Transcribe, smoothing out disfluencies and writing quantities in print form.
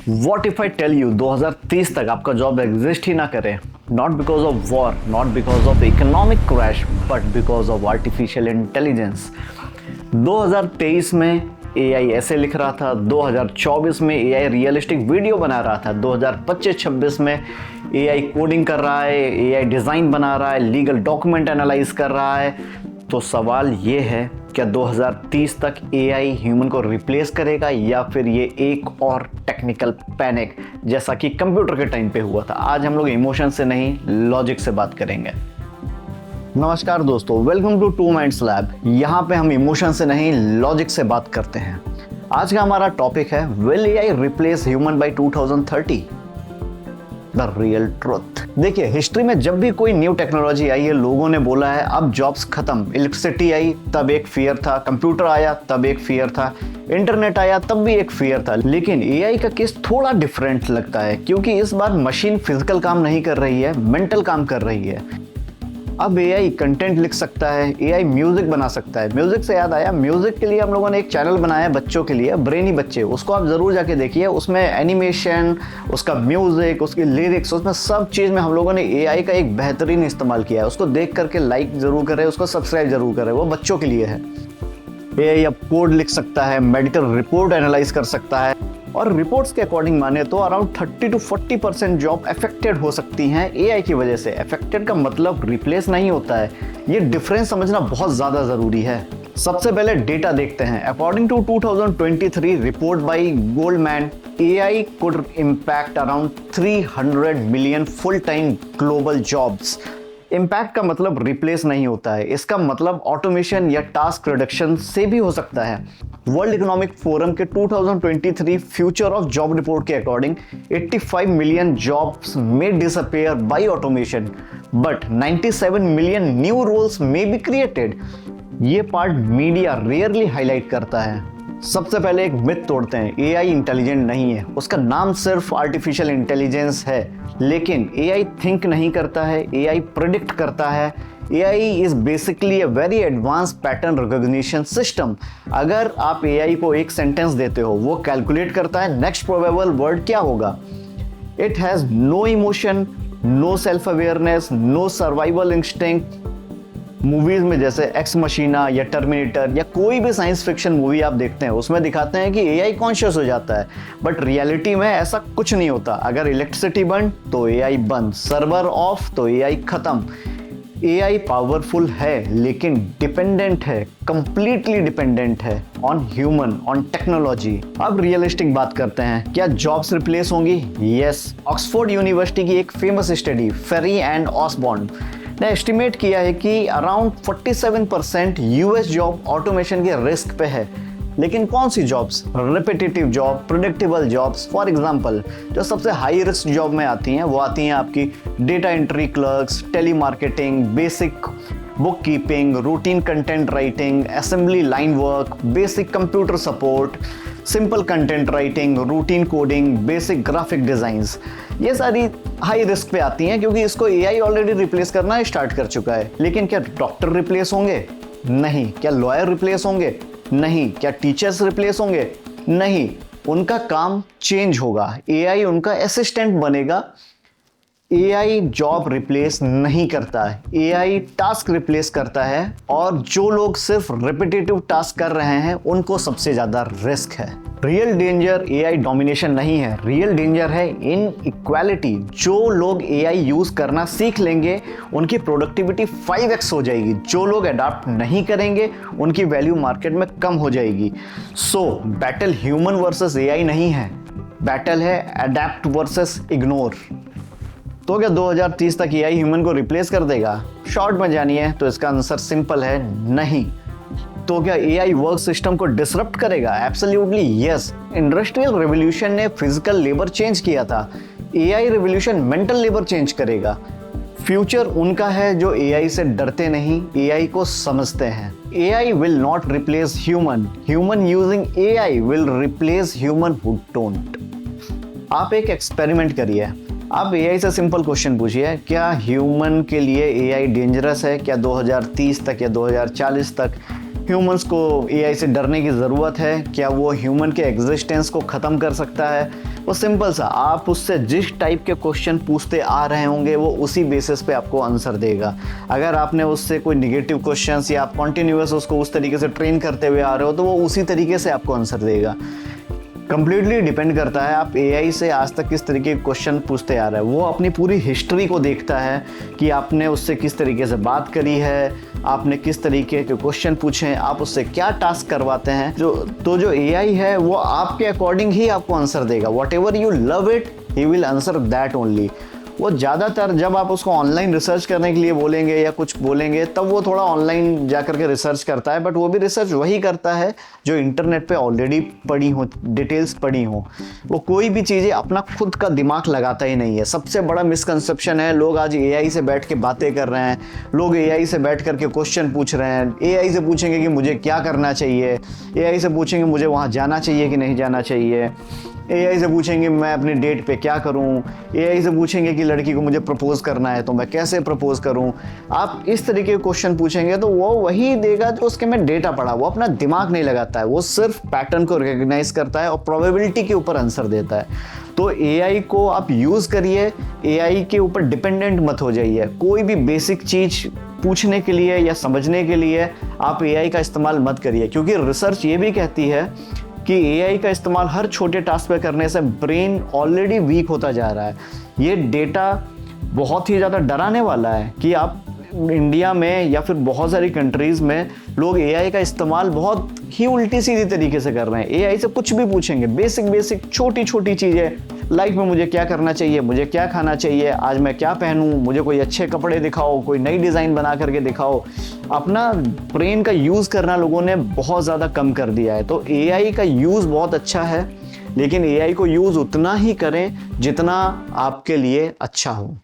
What if I tell you 2030 तक आपका job exist ही ना करे, not because of war, not because of economic crash, but because of artificial intelligence. 2023 में AI ऐसे लिख रहा था, 2024 में एआई रियलिस्टिक वीडियो बना रहा था, 2025-26 में एआई कोडिंग कर रहा है, एआई डिज़ाइन बना रहा है, लीगल डॉक्यूमेंट एनालाइज कर रहा है। तो सवाल ये है, क्या 2030 तक एआई ह्यूमन को रिप्लेस करेगा या फिर ये एक और टेक्निकल पैनिक जैसा कि कंप्यूटर के टाइम पे हुआ था। आज हम लोग इमोशन से नहीं लॉजिक से बात करेंगे। नमस्कार दोस्तों, welcome to Two Minds Lab. यहाँ पे हम इमोशन से नहीं लॉजिक से बात करते हैं। आज का हमारा टॉपिक है, will AI replace human by 2030? The real truth. देखिए, हिस्ट्री में जब भी कोई न्यू टेक्नोलॉजी आई है, लोगों ने बोला है अब जॉब्स खत्म। इलेक्ट्रिसिटी आई तब एक फियर था, कंप्यूटर आया तब एक फियर था, इंटरनेट आया तब भी एक फियर था। लेकिन एआई का केस थोड़ा डिफरेंट लगता है, क्योंकि इस बार मशीन फिजिकल काम नहीं कर रही है, मेंटल काम कर रही है। अब एआई कंटेंट लिख सकता है, एआई म्यूजिक बना सकता है। म्यूजिक से याद आया, म्यूजिक के लिए हम लोगों ने एक चैनल बनाया है बच्चों के लिए, ब्रेनी बच्चे। उसको आप जरूर जाके देखिए। उसमें एनिमेशन, उसका म्यूजिक, उसकी लिरिक्स, उसमें सब चीज़ में हम लोगों ने एआई का एक बेहतरीन इस्तेमाल किया है। उसको देख करके लाइक जरूर करें, उसको सब्सक्राइब जरूर करें, वो बच्चों के लिए है। एआई अब कोड लिख सकता है, मेडिकल रिपोर्ट एनालाइज कर सकता है, और रिपोर्ट्स के अकॉर्डिंग माने तो अराउंड 30 to 40% जॉब अफेक्टेड हो सकती हैं एआई की वजह से। अफेक्टेड का मतलब रिप्लेस नहीं होता है, ये डिफरेंस समझना बहुत ज़्यादा ज़रूरी है। सबसे पहले डेटा देखते हैं। According to 2023 report by Goldman, AI could impact around 300 million full time global jobs. Impact का मतलब रिप्लेस नहीं होता है, इसका मतलब ऑटोमेशन या टास्क रिडक्शन से भी हो सकता है। वर्ल्ड इकोनॉमिक फोरम के 2023 फ्यूचर ऑफ जॉब रिपोर्ट के अकॉर्डिंग 85 मिलियन जॉब्स में disappear by automation, but 97 million new roles में बी क्रिएटेड। ये पार्ट मीडिया रेयरली हाईलाइट करता है। सबसे पहले एक मिथ तोड़ते हैं, एआई इंटेलिजेंट नहीं है। उसका नाम सिर्फ आर्टिफिशियल इंटेलिजेंस है, लेकिन एआई थिंक नहीं करता है, एआई प्रेडिक्ट करता है। AI is basically a very advance pattern recognition system. अगर आप एआई को एक सेंटेंस देते हो, वो कैलकुलेट करता है नेक्स्ट प्रोबेबल वर्ड क्या होगा। It has no emotion, no self awareness, no survival instinct. Movies में जैसे एक्स मशीना या टर्मिनेटर या कोई भी साइंस फिक्शन मूवी आप देखते हैं, उसमें दिखाते हैं कि एआई कॉन्शियस हो जाता है, बट रियलिटी में ऐसा कुछ नहीं होता। अगर इलेक्ट्रिसिटी बंद तो एआई बंद, सर्वर ऑफ तो एआई खत्म। एआई पावरफुल है, लेकिन डिपेंडेंट है, कंप्लीटली डिपेंडेंट है ऑन ह्यूमन, ऑन टेक्नोलॉजी। अब रियलिस्टिक बात करते हैं, क्या जॉब्स रिप्लेस होंगी? यस। ऑक्सफोर्ड यूनिवर्सिटी की एक famous study, Frey and Osborne ने एस्टिमेट किया है कि अराउंड 47% यूएस जॉब ऑटोमेशन के रिस्क पे है। लेकिन कौन सी जॉब्स? Repetitive job, predictable jobs. For example, जो सबसे हाई रिस्क जॉब में आती हैं, वो आती हैं आपकी data entry clerks, telemarketing, basic book keeping, routine content writing, assembly line work, basic computer support, simple content writing, routine coding, basic graphic designs. ये सारी हाई रिस्क पे आती हैं, क्योंकि इसको एआई ऑलरेडी रिप्लेस करना स्टार्ट कर चुका है। लेकिन क्या डॉक्टर रिप्लेस होंगे? नहीं। क्या लॉयर रिप्लेस होंगे? नहीं। क्या टीचर्स रिप्लेस होंगे? नहीं। उनका काम चेंज होगा, एआई उनका असिस्टेंट बनेगा। एआई जॉब रिप्लेस नहीं करता है, एआई टास्क रिप्लेस करता है, और जो लोग सिर्फ रिपीटेटिव टास्क कर रहे हैं उनको सबसे ज्यादा रिस्क है। रियल डेंजर एआई डोमिनेशन नहीं है, रियल डेंजर है इनइक्वालिटी। जो लोग एआई यूज करना सीख लेंगे, उनकी प्रोडक्टिविटी 5x हो जाएगी। जो लोग अडॉप्ट नहीं करेंगे, उनकी वैल्यू मार्केट में कम हो जाएगी। सो बैटल ह्यूमन वर्सेस एआई नहीं है, बैटल है अडैप्ट वर्सेस इग्नोर। तो क्या 2030 तक एआई ह्यूमन को रिप्लेस कर देगा? शॉर्ट में जानिए तो इसका आंसर सिंपल है, नहीं। तो क्या एआई वर्क सिस्टम को डिसरप्ट करेगा? Absolutely yes. इंडस्ट्रियल रेवोल्यूशन ने फिजिकल लेबर चेंज किया था, AI revolution mental labour change करेगा। फ्यूचर उनका है जो एआई से डरते नहीं, एआई को समझते हैं। AI will not replace human, human using AI will replace human who don't. आप एक एक्सपेरिमेंट करिए, आप एआई से सिंपल क्वेश्चन पूछिए, क्या ह्यूमन के लिए एआई डेंजरस है? क्या 2030 तक या 2040 तक ह्यूमंस को एआई से डरने की ज़रूरत है? क्या वो ह्यूमन के एग्जिस्टेंस को ख़त्म कर सकता है? वो सिंपल सा, आप उससे जिस टाइप के क्वेश्चन पूछते आ रहे होंगे वो उसी बेसिस पे आपको आंसर देगा। अगर आपने उससे कोई निगेटिव क्वेश्चंस या आप कंटिन्यूअस उसको उस तरीके से ट्रेन करते हुए आ रहे हो तो वो उसी तरीके से आपको आंसर देगा। कंप्लीटली डिपेंड करता है आप एआई से आज तक किस तरीके के क्वेश्चन पूछते आ रहे हैं। वो अपनी पूरी हिस्ट्री को देखता है कि आपने उससे किस तरीके से बात करी है, आपने किस तरीके के क्वेश्चन पूछे हैं, आप उससे क्या टास्क करवाते हैं। जो एआई है वो आपके अकॉर्डिंग ही आपको आंसर देगा। What ever you love it he will answer that only. वो ज़्यादातर जब आप उसको ऑनलाइन रिसर्च करने के लिए बोलेंगे या कुछ बोलेंगे तब वो थोड़ा ऑनलाइन जा कर के रिसर्च करता है, बट वो भी रिसर्च वही करता है जो इंटरनेट पे ऑलरेडी पड़ी हो, डिटेल्स पड़ी हो। वो कोई भी चीज़ें अपना खुद का दिमाग लगाता ही नहीं है। सबसे बड़ा मिसकंसेप्शन है, लोग आज एआई से बैठ के बातें कर रहे हैं, लोग एआई से बैठ करके क्वेश्चन पूछ रहे हैं। एआई से पूछेंगे कि मुझे क्या करना चाहिए, एआई से पूछेंगे मुझे वहाँ जाना चाहिए कि नहीं जाना चाहिए, एआई से पूछेंगे मैं अपनी डेट पे क्या करूं, एआई से पूछेंगे कि लड़की को मुझे प्रपोज करना है तो मैं कैसे प्रपोज करूं। आप इस तरीके के क्वेश्चन पूछेंगे तो वो वही देगा जो उसके में डेटा पड़ा। वो अपना दिमाग नहीं लगाता है, वो सिर्फ पैटर्न को रिकग्नाइज करता है और प्रोबेबिलिटी के ऊपर आंसर देता है। तो एआई को आप यूज़ करिए, एआई के ऊपर डिपेंडेंट मत हो जाइए। कोई भी बेसिक चीज़ पूछने के लिए या समझने के लिए आप एआई का इस्तेमाल मत करिए, क्योंकि रिसर्च ये भी कहती है कि एआई का इस्तेमाल हर छोटे टास्क पे करने से ब्रेन ऑलरेडी वीक होता जा रहा है। ये डेटा बहुत ही ज़्यादा डराने वाला है कि आप इंडिया में या फिर बहुत सारी कंट्रीज़ में लोग एआई का इस्तेमाल बहुत ही उल्टी सीधी तरीके से कर रहे हैं। एआई से कुछ भी पूछेंगे, बेसिक छोटी छोटी चीज़ें, लाइफ में मुझे क्या करना चाहिए, मुझे क्या खाना चाहिए, आज मैं क्या पहनूं, मुझे कोई अच्छे कपड़े दिखाओ, कोई नई डिज़ाइन बना करके दिखाओ। अपना ब्रेन का यूज़ करना लोगों ने बहुत ज़्यादा कम कर दिया है। तो एआई का यूज़ बहुत अच्छा है, लेकिन एआई को यूज़ उतना ही करें जितना आपके लिए अच्छा हो।